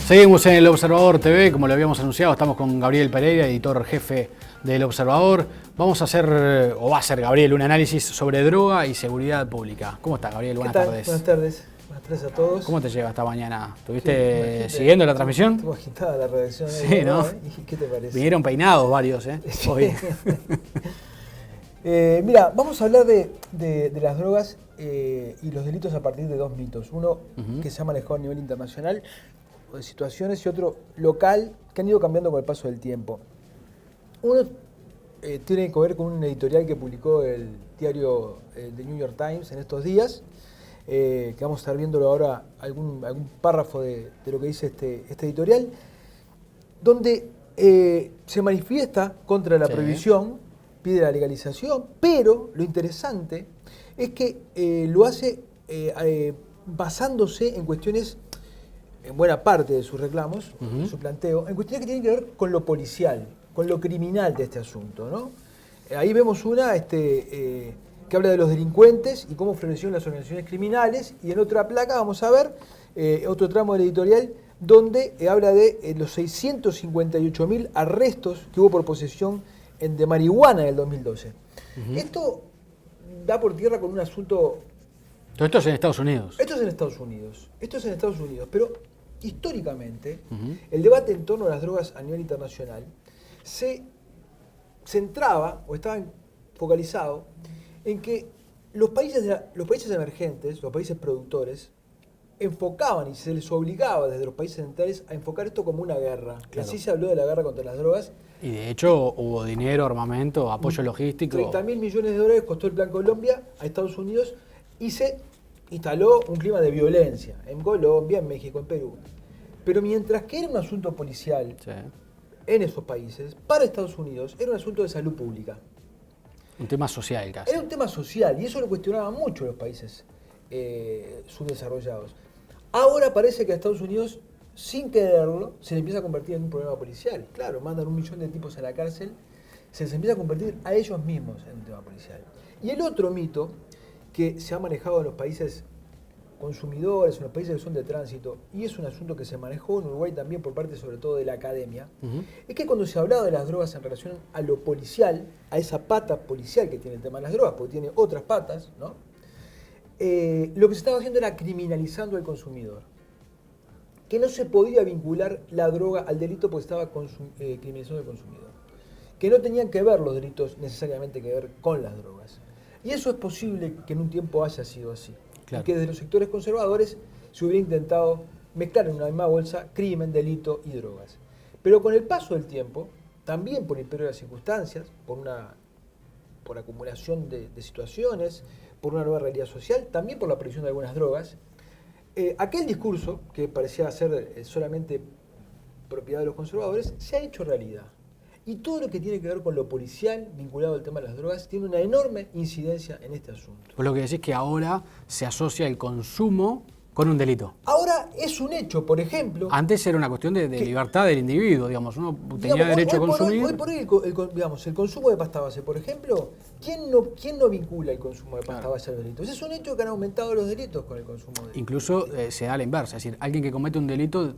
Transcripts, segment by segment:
Seguimos en El Observador TV, como lo habíamos anunciado, estamos con Gabriel Pereira, editor jefe del Observador. Vamos a hacer, o va a hacer Gabriel, un análisis sobre droga y seguridad pública. ¿Cómo estás, Gabriel? Buenas tardes. Buenas tardes. Buenas tardes a todos. ¿Cómo te lleva esta mañana? ¿Estuviste siguiendo la transmisión? Estuvo agitada la redacción. Sí, ¿no? ¿Y qué te parece? Vinieron peinados varios, hoy. Mira, vamos a hablar de las drogas y los delitos a partir de dos mitos. Uno que se ha manejado a nivel internacional, o de situaciones, y otro local, que han ido cambiando con el paso del tiempo. Uno tiene que ver con un editorial que publicó el diario The New York Times en estos días, que vamos a estar viéndolo ahora, algún párrafo de lo que dice este editorial, donde se manifiesta contra la prohibición, pide la legalización, pero lo interesante es que lo hace basándose en cuestiones, en buena parte de sus reclamos, su planteo, en cuestiones que tienen que ver con lo policial, con lo criminal de este asunto, ¿no? Ahí vemos una que habla de los delincuentes y cómo florecieron las organizaciones criminales, y en otra placa vamos a ver otro tramo del editorial donde habla de los 658.000 arrestos que hubo por posesión de marihuana en el 2012. Esto da por tierra con un asunto... Todo esto es en Estados Unidos. Esto es en Estados Unidos, pero históricamente el debate en torno a las drogas a nivel internacional se centraba o estaba focalizado en que los países emergentes, los países productores, enfocaban y se les obligaba desde los países centrales a enfocar esto como una guerra. Claro. Así se habló de la guerra contra las drogas. Y de hecho hubo dinero, armamento, apoyo logístico. 30.000 millones de dólares costó el Plan Colombia a Estados Unidos y se instaló un clima de violencia en Colombia, en México, en Perú. Pero mientras que era un asunto policial en esos países, para Estados Unidos era un asunto de salud pública. Un tema social casi. Era un tema social, y eso lo cuestionaban mucho los países subdesarrollados. Ahora parece que a Estados Unidos, sin quererlo, se le empieza a convertir en un problema policial. Claro, mandan 1 millón de tipos a la cárcel, se les empieza a convertir a ellos mismos en un tema policial. Y el otro mito que se ha manejado en los países consumidores, en los países que son de tránsito, y es un asunto que se manejó en Uruguay también por parte sobre todo de la academia, es que cuando se hablaba de las drogas en relación a lo policial, a esa pata policial que tiene el tema de las drogas, porque tiene otras patas, ¿no? Lo que se estaba haciendo era criminalizando al consumidor. Que no se podía vincular la droga al delito porque estaba criminalizando al consumidor. Que no tenían que ver los delitos necesariamente que ver con las drogas. Y eso es posible que en un tiempo haya sido así. Claro. Y que desde los sectores conservadores se hubiera intentado mezclar en una misma bolsa crimen, delito y drogas. Pero con el paso del tiempo, también por imperio de las circunstancias, por acumulación de situaciones, por una nueva realidad social, también por la aparición de algunas drogas, aquel discurso, que parecía ser solamente propiedad de los conservadores, se ha hecho realidad. Y todo lo que tiene que ver con lo policial vinculado al tema de las drogas tiene una enorme incidencia en este asunto. Pues lo que decís es que ahora se asocia el consumo con un delito. Ahora es un hecho, por ejemplo... Antes era una cuestión de libertad del individuo, digamos. Uno tenía derecho a consumir. Hoy por hoy, el consumo de pasta base, por ejemplo, ¿quién no vincula el consumo de pasta base a los delitos? Es un hecho que han aumentado los delitos con el consumo de delitos. Incluso se da a la inversa, es decir, alguien que comete un delito,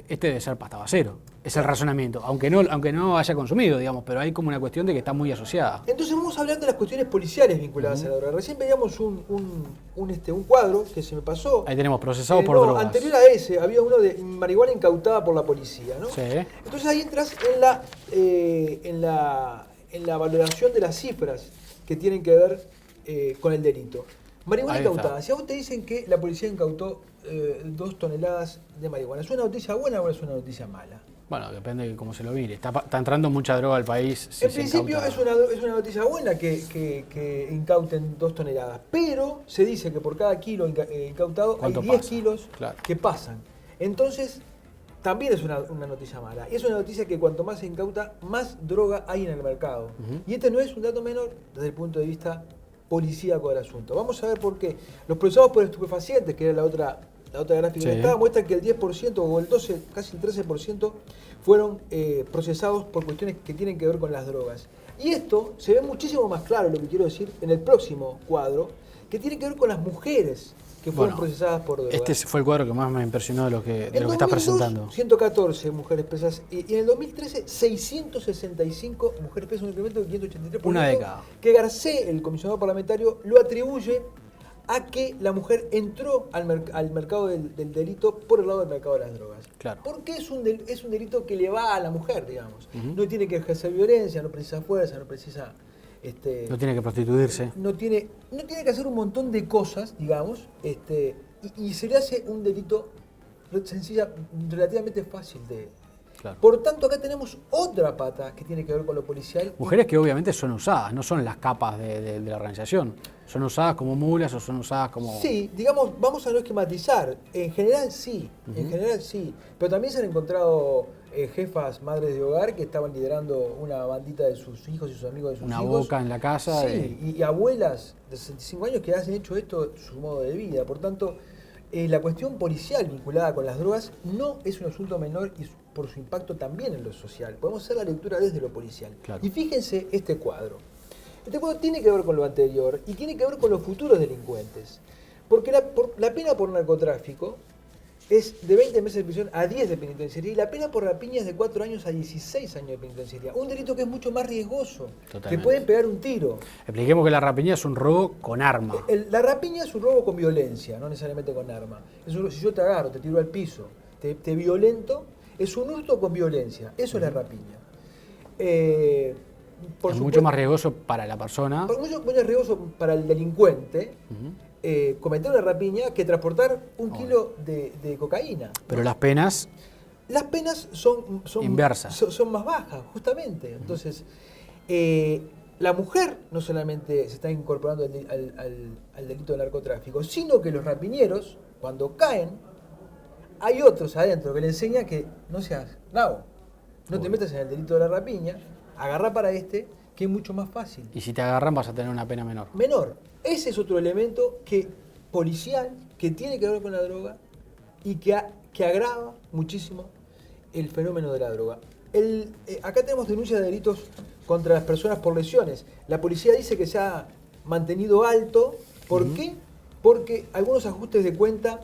este debe ser pasta basero. Es el razonamiento, aunque no haya consumido, digamos, pero hay como una cuestión de que está muy asociada. Entonces vamos a hablar de las cuestiones policiales vinculadas a la droga. Recién veíamos un cuadro que se me pasó. Ahí tenemos procesados por drogas. Anterior a ese había uno de marihuana incautada por la policía, ¿no? Sí. Entonces ahí entras en la valoración de las cifras que tienen que ver con el delito. Marihuana incautada. Si a vos te dicen que la policía incautó 2 toneladas de marihuana, ¿es una noticia buena o es una noticia mala? Bueno, depende de cómo se lo mire. Está entrando mucha droga al país. En principio es una noticia buena que incauten 2 toneladas, pero se dice que por cada kilo incautado hay 10 kilos que pasan. Entonces, también es una noticia mala. Y es una noticia que cuanto más se incauta, más droga hay en el mercado. Y este no es un dato menor desde el punto de vista policíaco del asunto. Vamos a ver por qué. Los procesados por estupefacientes, que era la otra gráfica que estaba, muestra que el 10% o el 12%, casi el 13% fueron procesados por cuestiones que tienen que ver con las drogas. Y esto se ve muchísimo más claro, lo que quiero decir, en el próximo cuadro, que tiene que ver con las mujeres que fueron procesadas por drogas. Este fue el cuadro que más me impresionó de lo que estás presentando. 114 mujeres presas y en el 2013 665 mujeres presas, un incremento de 583%. Una década. Que Garcés, el comisionado parlamentario, lo atribuye a que la mujer entró al mercado del delito por el lado del mercado de las drogas. Claro. Porque es un delito que le va a la mujer, digamos. No tiene que ejercer violencia, no precisa fuerza, no precisa... no tiene que prostituirse. No tiene que hacer un montón de cosas, digamos, y se le hace un delito relativamente fácil de... Claro. Por tanto, acá tenemos otra pata que tiene que ver con lo policial. Mujeres que obviamente son usadas, no son las capas de la organización. Son usadas como mulas o son usadas como... Sí, digamos, vamos a no esquematizar. En general sí, Pero también se han encontrado jefas, madres de hogar que estaban liderando una bandita de sus hijos y sus amigos de sus hijos. Una boca en la casa. Sí, y abuelas de 65 años que han hecho esto su modo de vida. Por tanto, la cuestión policial vinculada con las drogas no es un asunto menor y por su impacto también en lo social. Podemos hacer la lectura desde lo policial. Claro. Y fíjense este cuadro. Este cuadro tiene que ver con lo anterior y tiene que ver con los futuros delincuentes. Porque la pena por narcotráfico es de 20 meses de prisión a 10 de penitenciaría y la pena por rapiña es de 4 años a 16 años de penitenciaría. Un delito que es mucho más riesgoso. Totalmente. Que pueden pegar un tiro. Expliquemos que la rapiña es un robo con arma. La rapiña es un robo con violencia, no necesariamente con arma. Si yo te agarro, te tiro al piso, te violento, es un hurto con violencia. Eso es la rapiña. Es mucho más riesgoso para la persona. Mucho más riesgoso para el delincuente cometer una rapiña que transportar un kilo de cocaína. Pero las penas... Las penas son inversas. Son más bajas, justamente. Entonces, la mujer no solamente se está incorporando al delito de narcotráfico, sino que los rapiñeros, cuando caen, hay otros adentro que le enseñan que no seas nabo, no te metas en el delito de la rapiña, agarra para que es mucho más fácil. Y si te agarran vas a tener una pena menor. Menor. Ese es otro elemento policial que tiene que ver con la droga y que agrava muchísimo el fenómeno de la droga. Acá tenemos denuncias de delitos contra las personas por lesiones. La policía dice que se ha mantenido alto. ¿Por qué? Porque algunos ajustes de cuenta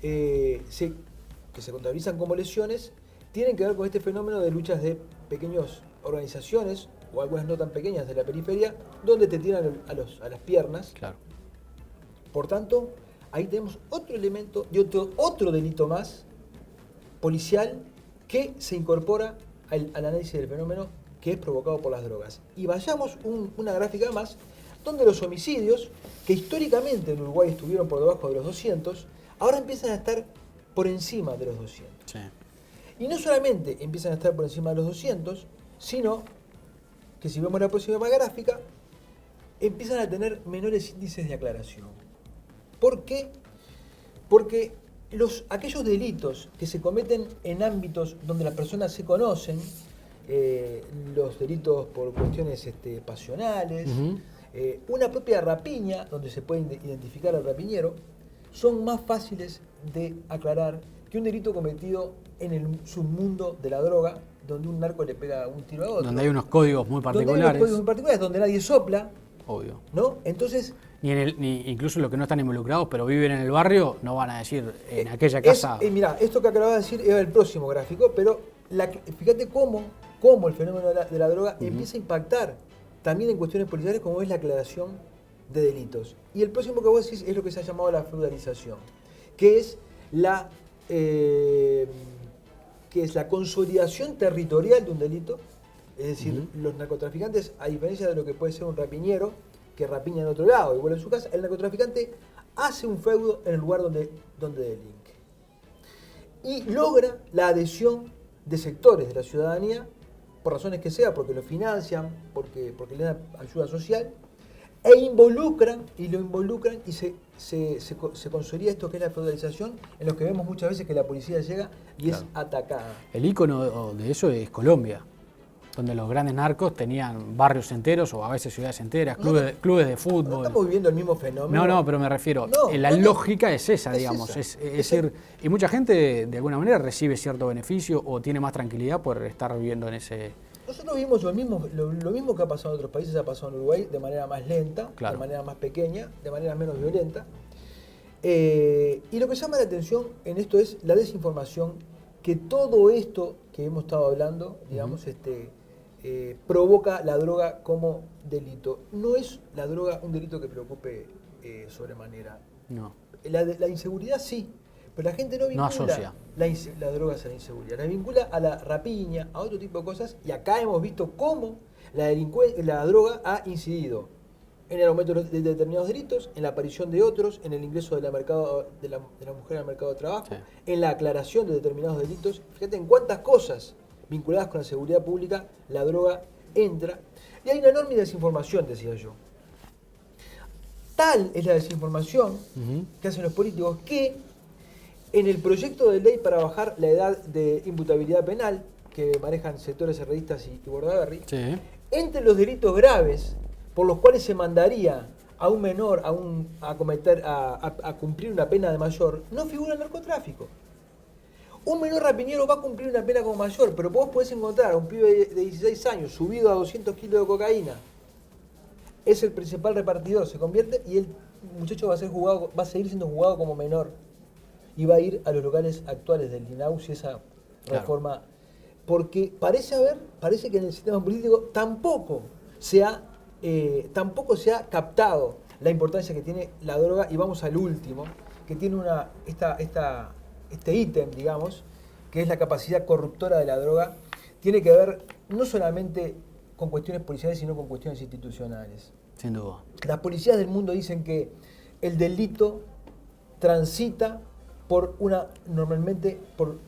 que se contabilizan como lesiones tienen que ver con este fenómeno de luchas de pequeñas organizaciones o algunas no tan pequeñas de la periferia donde te tiran a las piernas. Claro. Por tanto, ahí tenemos otro elemento y otro delito más policial que se incorpora al análisis del fenómeno que es provocado por las drogas. Y vayamos una gráfica más, donde los homicidios, que históricamente en Uruguay estuvieron por debajo de los 200, ahora empiezan a estar por encima de los 200. Sí. Y no solamente empiezan a estar por encima de los 200, sino que si vemos la próxima gráfica, empiezan a tener menores índices de aclaración. ¿Por qué? Porque aquellos delitos que se cometen en ámbitos donde las personas se conocen, los delitos por cuestiones pasionales, una propia rapiña, donde se puede identificar al rapiñero, son más fáciles de aclarar que un delito cometido en el submundo de la droga, donde un narco le pega un tiro a otro. Donde hay unos códigos muy particulares. Donde hay unos códigos muy particulares, donde nadie sopla. Obvio. ¿No? Entonces... Ni incluso los que no están involucrados, pero viven en el barrio, no van a decir en aquella casa... Mirá, esto que acabas de decir es el próximo gráfico, pero fíjate cómo el fenómeno de la droga empieza a impactar también en cuestiones policiales como es la aclaración de delitos. Y el próximo que vos decís es lo que se ha llamado la feudalización, que es la consolidación territorial de un delito. Es decir, los narcotraficantes, a diferencia de lo que puede ser un rapiñero, que rapiña en otro lado y vuelve a su casa, el narcotraficante hace un feudo en el lugar donde delinque. Y logra la adhesión de sectores de la ciudadanía, por razones que sea, porque lo financian, porque le dan ayuda social, e involucran y se consolida esto que es la feudalización, en lo que vemos muchas veces que la policía llega y es atacada. El ícono de eso es Colombia, donde los grandes narcos tenían barrios enteros o a veces ciudades enteras, clubes de fútbol. No estamos viviendo el mismo fenómeno. No, pero me refiero, la lógica es esa, digamos. Es decir, y mucha gente de alguna manera recibe cierto beneficio o tiene más tranquilidad por estar viviendo en ese... Nosotros vimos lo mismo que ha pasado en otros países, ha pasado en Uruguay de manera más lenta, claro, de manera más pequeña, de manera menos violenta. Y lo que llama la atención en esto es la desinformación, que todo esto que hemos estado hablando, digamos, provoca la droga como delito. No es la droga un delito que preocupe sobremanera. No. La inseguridad sí, pero la gente no vincula asocia la droga a la inseguridad, la vincula a la rapiña, a otro tipo de cosas, y acá hemos visto cómo la droga ha incidido en el aumento de determinados delitos, en la aparición de otros, en el ingreso de la mujer al mercado de trabajo, Sí. en la aclaración de determinados delitos. Fíjate en cuántas cosas vinculadas con la seguridad pública la droga entra. Y hay una enorme desinformación, decía yo. Tal es la desinformación que hacen los políticos que en el proyecto de ley para bajar la edad de imputabilidad penal que manejan sectores herreristas y Bordaberry, Sí. entre los delitos graves por los cuales se mandaría a un menor a cumplir una pena de mayor, no figura el narcotráfico. Un menor rapiñero va a cumplir una pena como mayor, pero vos podés encontrar a un pibe de 16 años subido a 200 kilos de cocaína, es el principal repartidor, se convierte y el muchacho va a seguir siendo juzgado como menor y va a ir a los locales actuales del INAU si esa reforma, porque parece que en el sistema político tampoco se ha captado la importancia que tiene la droga. Y vamos al último, que tiene este ítem, digamos, que es la capacidad corruptora de la droga. Tiene que ver no solamente con cuestiones policiales, sino con cuestiones institucionales. Sin duda. Las policías del mundo dicen que el delito transita normalmente por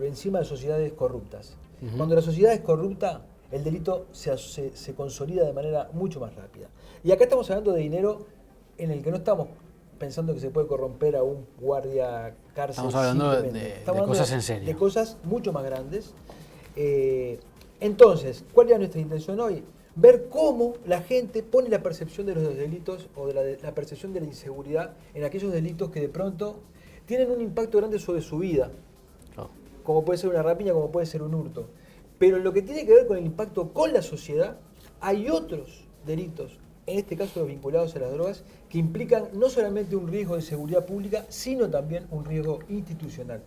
encima de sociedades corruptas. Cuando la sociedad es corrupta, el delito se consolida de manera mucho más rápida. Y acá estamos hablando de dinero en el que no estamos pensando que se puede corromper a un guardia cárcel. Estamos hablando de cosas en serio. De cosas mucho más grandes. Entonces, ¿cuál era nuestra intención hoy? Ver cómo la gente pone la percepción de los delitos o de la percepción de la inseguridad en aquellos delitos que de pronto tienen un impacto grande sobre su vida. Claro. Como puede ser una rapiña, como puede ser un hurto. Pero en lo que tiene que ver con el impacto con la sociedad, hay otros delitos, en este caso los vinculados a las drogas, que implican no solamente un riesgo de seguridad pública, sino también un riesgo institucional.